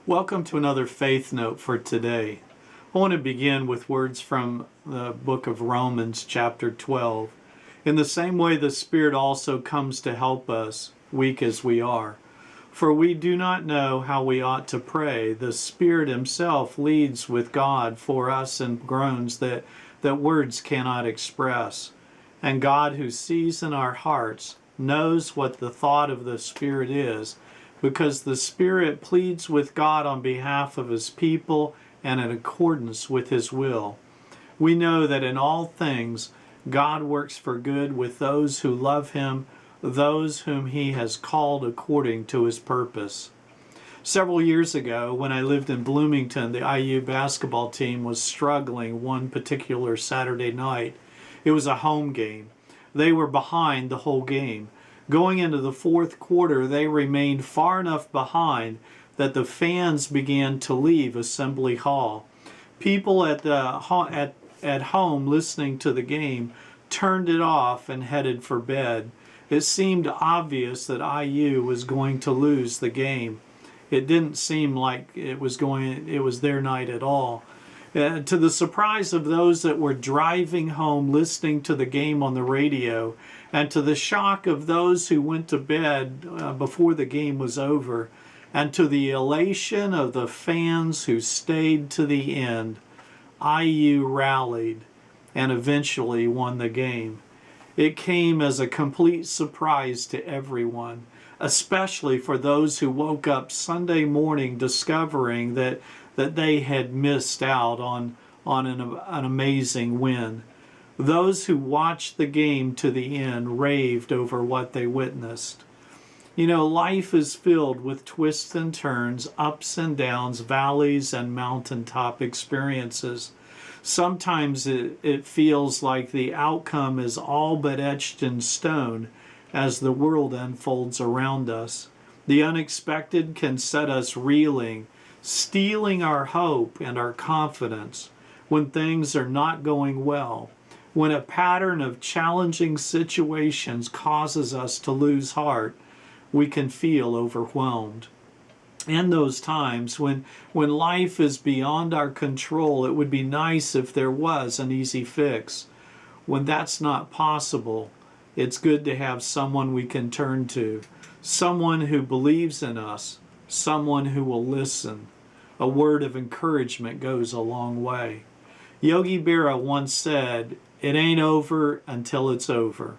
Welcome to another Faith Note for today. I want to begin with words from the book of Romans, chapter 12. In the same way, the Spirit also comes to help us, weak as we are. For we do not know how we ought to pray. The Spirit Himself leads with God for us in groans that words cannot express. And God, who sees in our hearts, knows what the thought of the Spirit is, because the Spirit pleads with God on behalf of His people and in accordance with His will. We know that in all things God works for good with those who love Him, those whom He has called according to His purpose. Several years ago, when I lived in Bloomington, the IU basketball team was struggling one particular Saturday night. It was a home game. They were behind the whole game. Going into the fourth quarter, they remained far enough behind that the fans began to leave Assembly Hall. People at home listening to the game turned it off and headed for bed. It seemed obvious that IU was going to lose the game. It didn't seem like it was their night at all. To the surprise of those that were driving home listening to the game on the radio, and to the shock of those who went to bed before the game was over, and to the elation of the fans who stayed to the end, IU rallied and eventually won the game. It came as a complete surprise to everyone, especially for those who woke up Sunday morning discovering that they had missed out on an amazing win. Those who watched the game to the end raved over what they witnessed. You know, life is filled with twists and turns, ups and downs, valleys and mountaintop experiences. Sometimes it feels like the outcome is all but etched in stone as the world unfolds around us. The unexpected can set us reeling, stealing our hope and our confidence when things are not going well. When a pattern of challenging situations causes us to lose heart, we can feel overwhelmed. In those times when life is beyond our control, it would be nice if there was an easy fix. When that's not possible, it's good to have someone we can turn to, someone who believes in us, someone who will listen. A word of encouragement goes a long way. Yogi Berra once said, "It ain't over until it's over."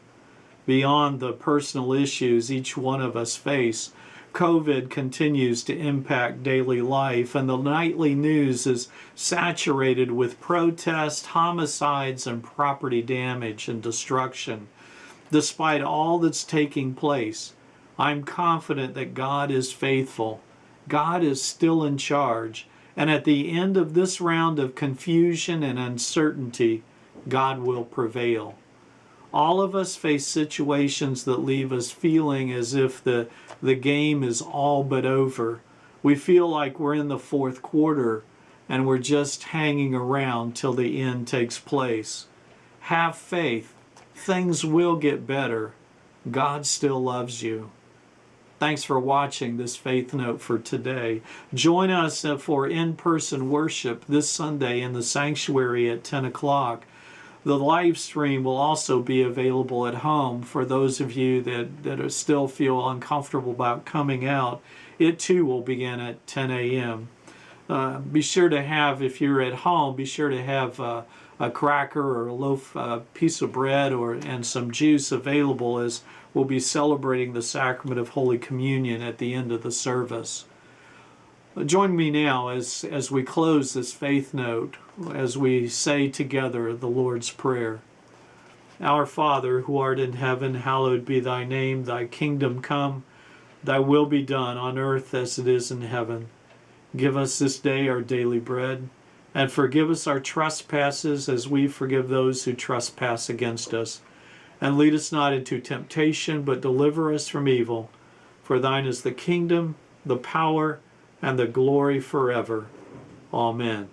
Beyond the personal issues each one of us face, COVID continues to impact daily life, and the nightly news is saturated with protests, homicides, and property damage and destruction. Despite all that's taking place, I'm confident that God is faithful. God is still in charge, and at the end of this round of confusion and uncertainty, God will prevail. All of us face situations that leave us feeling as if the game is all but over. We feel like we're in the fourth quarter and we're just hanging around till the end takes place. Have faith. Things will get better. God still loves you. Thanks for watching this Faith Note for today. Join us for in-person worship this Sunday in the sanctuary at 10 o'clock. The live stream will also be available at home for those of you that still feel uncomfortable about coming out. It too will begin at 10 a.m. Be sure to have, if you're at home, be sure to have a cracker or a loaf, piece of bread and some juice available, as we'll be celebrating the sacrament of Holy Communion at the end of the service. Join me now as we close this Faith Note, as we say together the Lord's Prayer. Our Father, who art in heaven, hallowed be thy name. Thy kingdom come, thy will be done on earth as it is in heaven. Give us this day our daily bread, and forgive us our trespasses as we forgive those who trespass against us. And lead us not into temptation, but deliver us from evil. For thine is the kingdom, the power, and the glory forever. Amen.